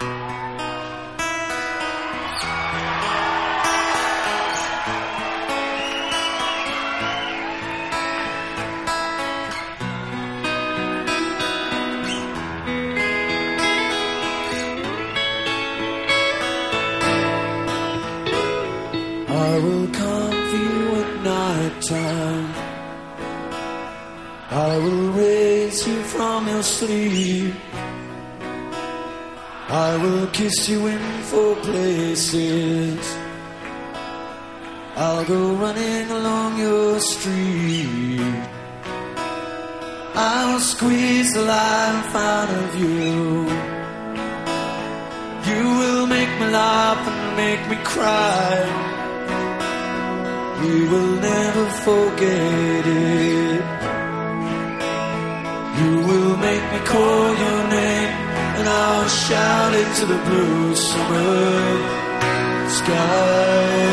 I will come for you at night time. I will raise you from your sleep. I will kiss you in four places. I'll go running along your street. I will squeeze the life out of you. You will make me laugh and make me cry. We will never forget it. You will make me call your name, and I'll shout into the blue summer sky.